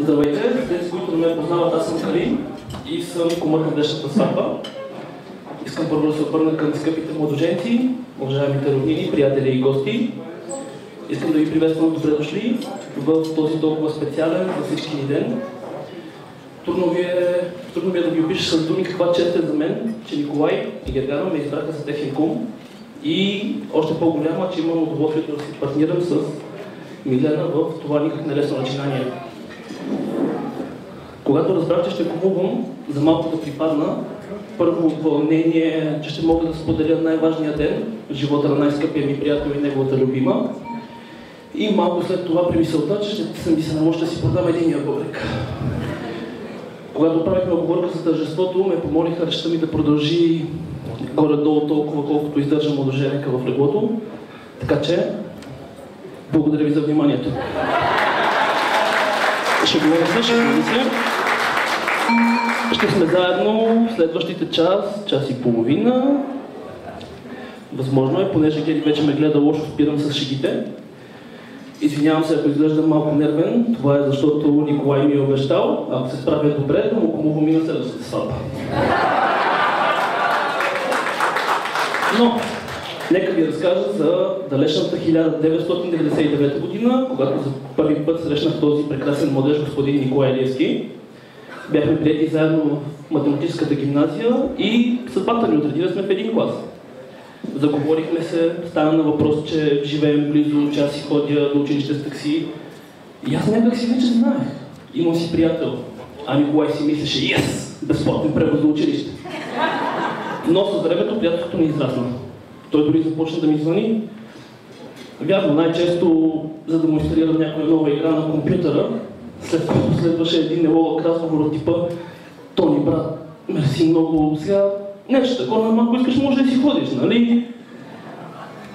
Здравейте, тези, които не ме познават, аз съм Калин и съм кумът на днешната сватба. Искам първо да се обърна към скъпите младоженци, уважаемите роднини, приятели и гости. Искам да ви приветствам добре дошли в този толкова специален за всички ни ден. Трудно ми е да ви опиша с думи каква чест е за мен, че Николай и Гергана ме избраха за техен кум. И още по-голяма, че имам удоволствието да се партнирам с Милена в това никак нелесно начинание. Когато разбрах, че ще кумувам, за малко да припадна, първо вълнение, че ще мога да споделя най-важния ден в живота на най-скъпия ми приятел и неговата любима. И малко след това при мисълта, че ще съм се наложи да си продам единия бъбрек. Когато правихме оговорка за тържеството, ме помолиха речта ми да продължи горе-долу толкова, колкото издържа младоженека в леглото. Така че, благодаря ви за вниманието. Шегуваме се. Ще сме заедно в следващите час и половина. Възможно е, понеже Гери вече ме гледа лошо, спирам с шегите. Извинявам се, ако изглеждам малко нервен. Това е защото Николай ми е обещал, ако се справя добре, да му кумувам и на следващата сватба. Но, нека ви разкажа за далечната 1999 година, когато за първи път срещнах този прекрасен младеж, господин Николай Илиевски. Бяхме приети заедно в математическата гимназия и съдбата ни отреди да сме в един клас. Заговорихме се, стана на въпрос, че живеем близо, че аз си ходя до училище с такси. И аз някак си вече знаех. Имам си приятел, а Николай си мислеше, yes, безплатен превоз до училище. Но с времето приятелството ни израсна. Той дори започна да ми звъни. Вярно, най-често, за да му инсталира някоя нова игра на компютъра, след което следваше един неловък разговор от типа Тони, брат, мерси много, сега нещо такова, но ако искаш може да си ходиш, нали?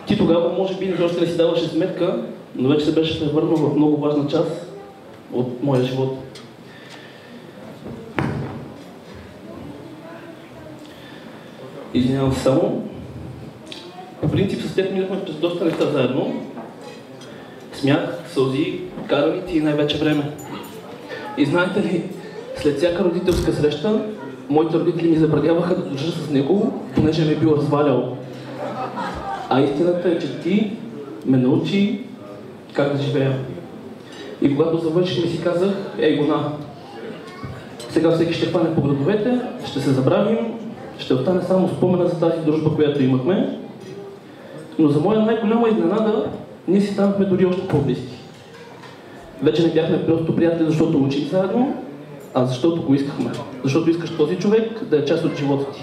Ти тогава може би още не си даваше сметка, но вече се беше превърнал в много важна част от моя живот. Извинявам се само. По принцип с теб минахме през доста неща заедно. Смях, сълзи, караници и най-вече време. И знаете ли, след всяка родителска среща, моите родители ми забраняваха да държа с него, понеже ме бил развалял. А истината е, че ти ме научи как да живея. И когато завършихме си казах, ей гона, сега всеки ще хване по градовете, ще се забравим, ще остане само спомена за тази дружба, която имахме. Но за моя най-голяма изненада, ние си станахме дори още по-близки. Вече не бяхме просто приятели, защото учих заедно, а защото го искахме. Защото искаш този човек да е част от живота ти.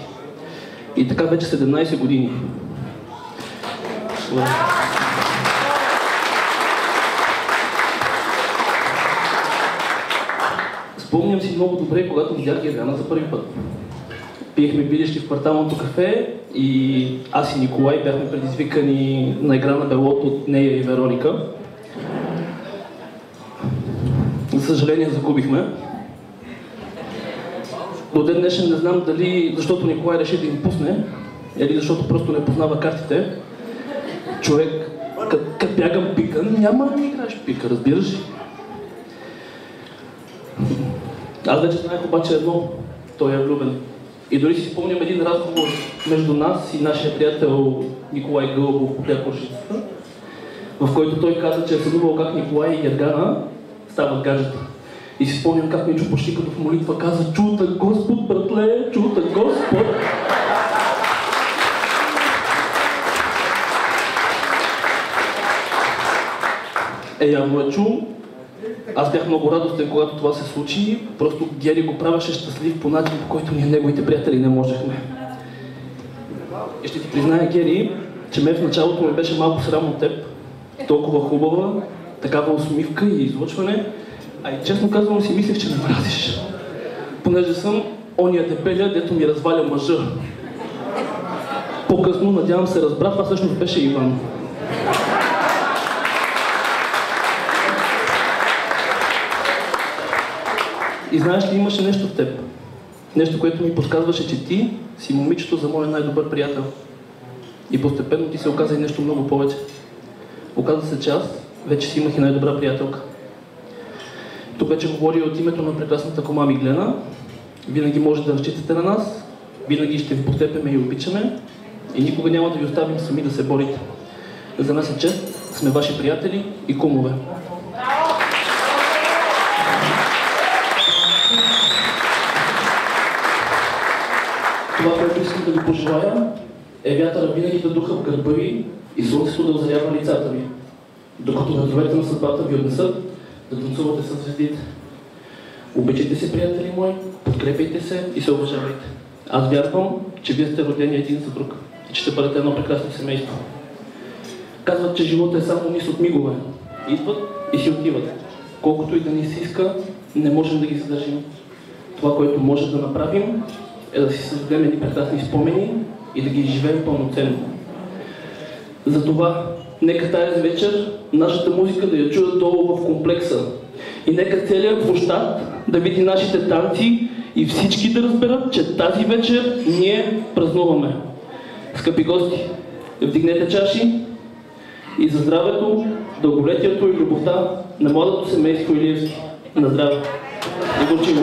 И така вече 17 години. Спомням си много добре, когато видях Гергана за първи път. Пиехме билищи в кварталното кафе и аз и Николай бяхме предизвикани на игра на белото от нея и Вероника. За съжаление загубихме. До ден днешен не знам дали защото Николай реши да им пусне, или защото просто не познава картите. Човек, като бягам пика, няма да ми играеш пика, разбираш ли? Аз вече знаех обаче едно, той е влюбен. И дори си спомням един разговор между нас и нашия приятел Николай Гълъбов по Кошицата, в който той каза, че е съдувал как Николай и Гергана стават гаджета. И си спомням как Мичо почти като в молитва каза: чута Господ, братле, чута Господ. Явно е чул. Аз бях много радостен, когато това се случи. Просто Гери го правеше щастлив по начин, по който ние неговите приятели не можехме. И ще ти призная, Гери, че мен в началото ми беше малко срам от теб. Толкова хубава, такава усмивка и излъчване. А и честно казвам си мислех, че ме мразиш. Понеже съм ония дебеля, дето ми разваля мъжа. По-късно, надявам се, разбра, това всъщност беше Иван. И знаеш ли, имаше нещо в теб. Нещо, което ми подсказваше, че ти си момичето за моя най-добър приятел. И постепенно ти се оказа и нещо много повече. Оказа се, че аз вече си имах и най-добра приятелка. Тук вече говори от името на прекрасната кума Миглена. Винаги може да разчитате на нас, винаги ще ви подкрепяме и обичаме и никога няма да ви оставим сами да се борите. За нас е чест, сме ваши приятели и кумове. Това, което искам да ви пожелая, е вятъра винаги да духа в гърба ви и слънцето да озарява лицата ви, докато ветровете на съдбата ви отнесат да танцувате със звездите. Обичайте се, приятели мои, подкрепяйте се и се уважавайте. Аз вярвам, че вие сте родени един за друг и че ще бъдете едно прекрасно семейство. Казват, че животът е само низ от мигове. Идват и си отиват. Колкото и да ни се иска, не можем да ги задържим. Това, което може да направим, е да си създадем едни прекрасни спомени и да ги изживеем пълноценно. Затова, нека тази вечер нашата музика да я чуят долу в комплекса. И нека целият площад да види нашите танци и всички да разберат, че тази вечер ние празнуваме. Скъпи гости, вдигнете чаши и за здравето, дълголетието и любовта на младото семейство Илиевски. На здраве! И горчиво!